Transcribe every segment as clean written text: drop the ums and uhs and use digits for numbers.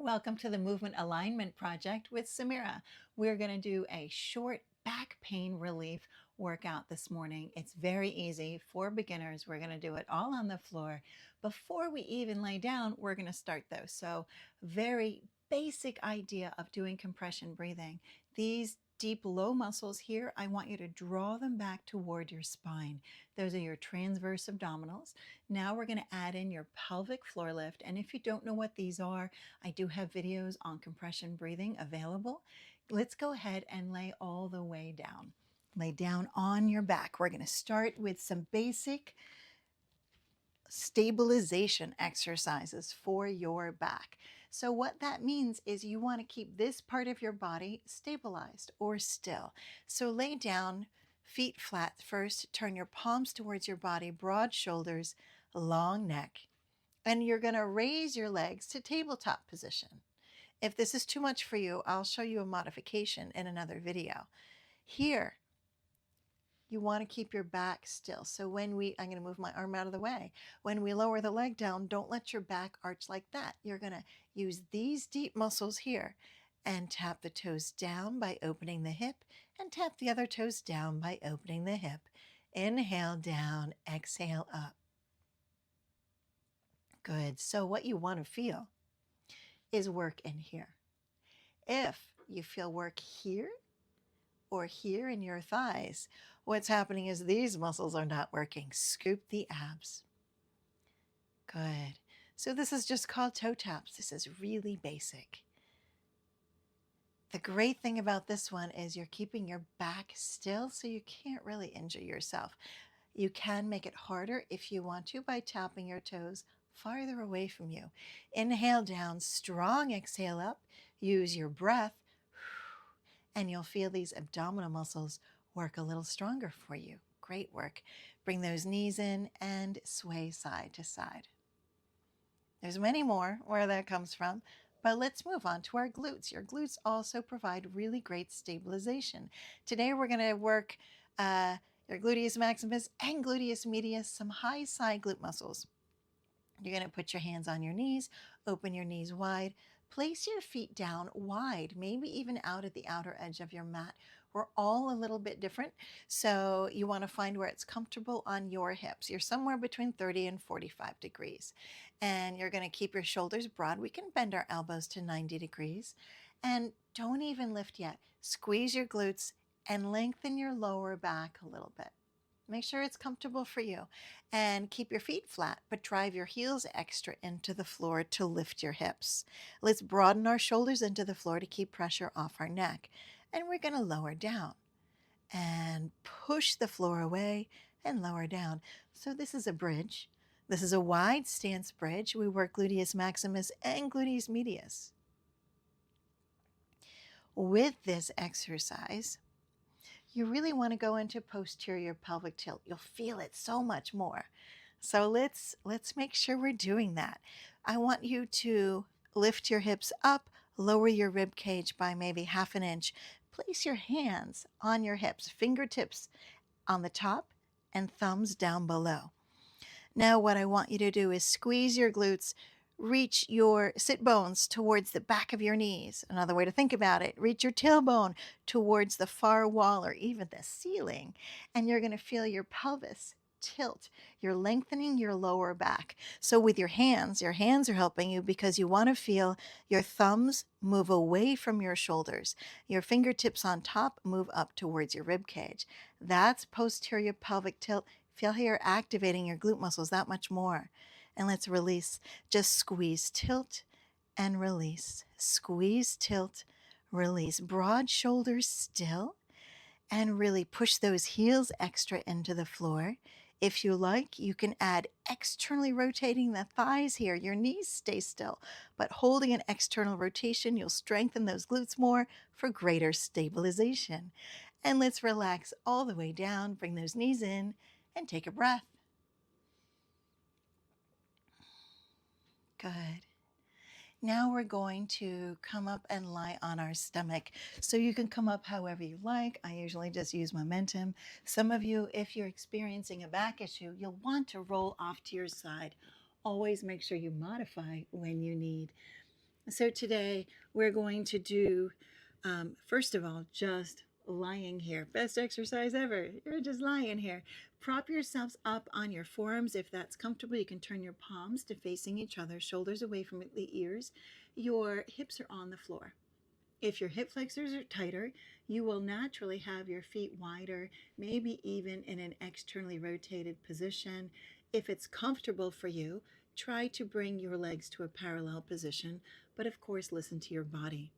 Welcome to the Movement Alignment Project with Samira. We're going to do a short back pain relief workout this morning. It's very easy for beginners. We're going to do it all on the floor. Before we even lay down, we're going to start though. So, very basic idea of doing compression breathing. These deep low muscles here, I want you to draw them back toward your spine. Those are your transverse abdominals. Now we're going to add in your pelvic floor lift. And if you don't know what these are, I do have videos on compression breathing available. Let's go ahead and lay all the way down. Lay down on your back. We're going to start with some basic stabilization exercises for your back. So what that means is you want to keep this part of your body stabilized or still. So lay down, feet flat first, turn your palms towards your body, broad shoulders, long neck, and you're going to raise your legs to tabletop position. If this is too much for you, I'll show you a modification in another video. Here, you want to keep your back still. So I'm going to move my arm out of the way. When we lower the leg down, don't let your back arch like that. You're going to use these deep muscles here and tap the toes down by opening the hip and tap the other toes down by opening the hip. Inhale down, exhale up. Good. So what you want to feel is work in here. If you feel work here or here in your thighs, what's happening is these muscles are not working. Scoop the abs. Good. So this is just called toe taps. This is really basic. The great thing about this one is you're keeping your back still, so you can't really injure yourself. You can make it harder if you want to by tapping your toes farther away from you. Inhale down, strong exhale up. Use your breath, and you'll feel these abdominal muscles work a little stronger for you. Great work. Bring those knees in and sway side to side. There's many more where that comes from, but let's move on to our glutes. Your glutes also provide really great stabilization. Today we're going to work your gluteus maximus and gluteus medius, some high side glute muscles. You're going to put your hands on your knees, open your knees wide, place your feet down wide, maybe even out at the outer edge of your mat. We're all a little bit different, so you want to find where it's comfortable on your hips. You're somewhere between 30 and 45 degrees, and you're going to keep your shoulders broad. We can bend our elbows to 90 degrees, and don't even lift yet. Squeeze your glutes and lengthen your lower back a little bit. Make sure it's comfortable for you, and keep your feet flat, but drive your heels extra into the floor to lift your hips. Let's broaden our shoulders into the floor to keep pressure off our neck. And we're going to lower down and push the floor away and lower down. So this is a bridge. This is a wide stance bridge. We work gluteus maximus and gluteus medius. With this exercise, you really want to go into posterior pelvic tilt. You'll feel it so much more. So let's make sure we're doing that. I want you to lift your hips up, lower your rib cage by maybe half an inch. Place your hands on your hips, fingertips on the top and thumbs down below. Now what I want you to do is squeeze your glutes, reach your sit bones towards the back of your knees. Another way to think about it, reach your tailbone towards the far wall or even the ceiling, and you're going to feel your pelvis tilt. You're lengthening your lower back. So with your hands are helping you because you want to feel your thumbs move away from your shoulders. Your fingertips on top move up towards your rib cage. That's posterior pelvic tilt. Feel how you're activating your glute muscles that much more. And let's release. Just squeeze, tilt, and release. Squeeze, tilt, release. Broad shoulders still. And really push those heels extra into the floor. If you like, you can add externally rotating the thighs here. Your knees stay still, but holding an external rotation, you'll strengthen those glutes more for greater stabilization. And let's relax all the way down. Bring those knees in and take a breath. Good. Now we're going to come up and lie on our stomach. So you can come up however you like. I usually just use momentum. Some of you, if you're experiencing a back issue, you'll want to roll off to your side. Always make sure you modify when you need. So today we're going to do, first of all, just lying here. Best exercise ever. You're just lying here. Prop yourselves up on your forearms. If that's comfortable, you can turn your palms to facing each other, shoulders away from the ears. Your hips are on the floor. If your hip flexors are tighter, you will naturally have your feet wider, maybe even in an externally rotated position. If it's comfortable for you, try to bring your legs to a parallel position, but of course, listen to your body.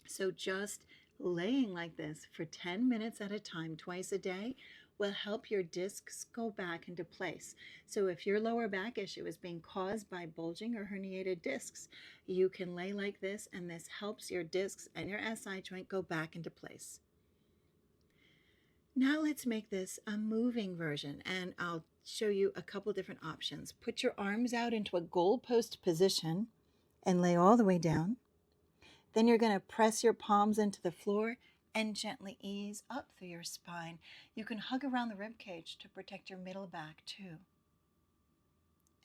So just laying like this for 10 minutes at a time, twice a day, will help your discs go back into place. So if your lower back issue is being caused by bulging or herniated discs, you can lay like this, and this helps your discs and your SI joint go back into place. Now let's make this a moving version, and I'll show you a couple different options. Put your arms out into a goalpost position and lay all the way down. Then you're going to press your palms into the floor and gently ease up through your spine. You can hug around the rib cage to protect your middle back too.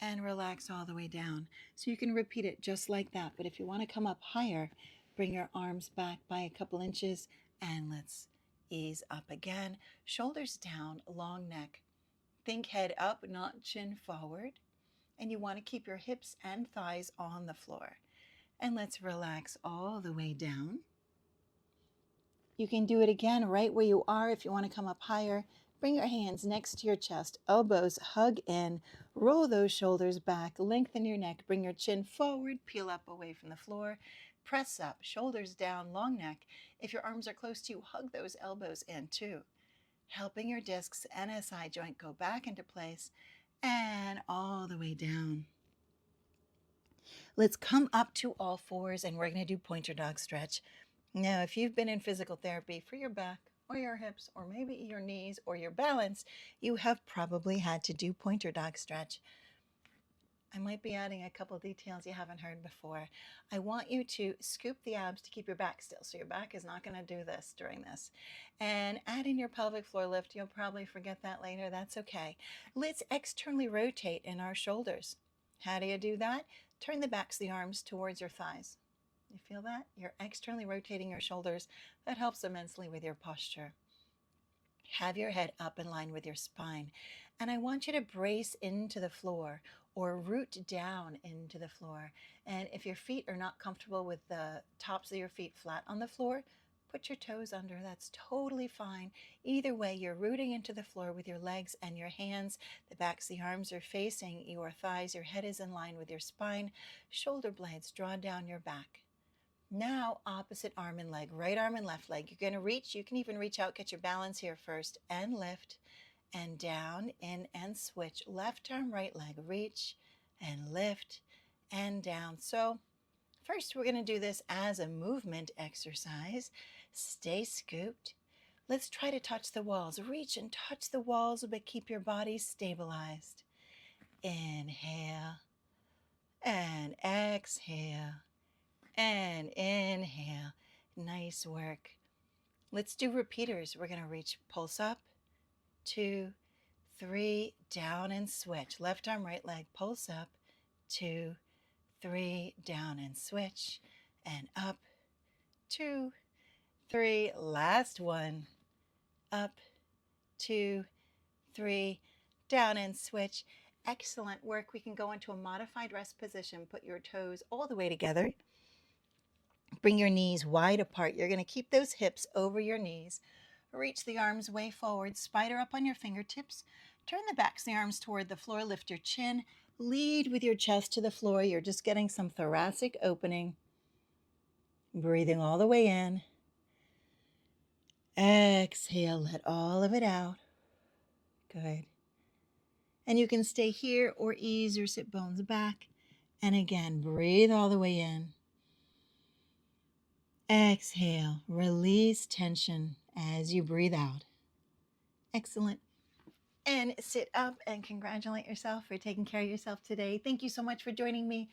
And relax all the way down. So you can repeat it just like that. But if you want to come up higher, bring your arms back by a couple inches and let's ease up again. Shoulders down, long neck. Think head up, not chin forward. And you want to keep your hips and thighs on the floor. And let's relax all the way down. You can do it again right where you are. If you want to come up higher, bring your hands next to your chest, elbows hug in, roll those shoulders back, lengthen your neck, bring your chin forward, peel up away from the floor, press up, shoulders down, long neck. If your arms are close to you, hug those elbows in too, helping your discs and SI joint go back into place and all the way down. Let's come up to all fours and we're going to do pointer dog stretch. Now, if you've been in physical therapy for your back or your hips or maybe your knees or your balance, you have probably had to do pointer dog stretch. I might be adding a couple details you haven't heard before. I want you to scoop the abs to keep your back still. So your back is not going to do this during this. And add in your pelvic floor lift. You'll probably forget that later. That's okay. Let's externally rotate in our shoulders. How do you do that? Turn the backs of the arms towards your thighs. You feel that? You're externally rotating your shoulders. That helps immensely with your posture. Have your head up in line with your spine. And I want you to brace into the floor or root down into the floor. And if your feet are not comfortable with the tops of your feet flat on the floor, put your toes under. That's totally fine. Either way, you're rooting into the floor with your legs and your hands. The backs of the arms are facing your thighs. Your head is in line with your spine. Shoulder blades draw down your back. Now, opposite arm and leg, right arm and left leg. You're going to reach. You can even reach out, get your balance here first, and lift, and down, in, and switch. Left arm, right leg, reach, and lift, and down. So first, we're going to do this as a movement exercise. Stay scooped. Let's try to touch the walls. Reach and touch the walls, but keep your body stabilized. Inhale, and exhale. And inhale. Nice work. Let's do repeaters. We're going to reach, pulse up, 2, 3, down and switch. Left arm, right leg, pulse up, 2, 3, down and switch, and up, 2, 3, last one, up, 2, 3, down and switch. Excellent work. We can go into a modified rest position. Put your toes all the way together. Bring your knees wide apart. You're going to keep those hips over your knees. Reach the arms way forward. Spider up on your fingertips. Turn the backs of the arms toward the floor. Lift your chin. Lead with your chest to the floor. You're just getting some thoracic opening. Breathing all the way in. Exhale. Let all of it out. Good. And you can stay here or ease your sit bones back. And again, breathe all the way in. Exhale, release tension as you breathe out. Excellent. And sit up and congratulate yourself for taking care of yourself today. Thank you so much for joining me.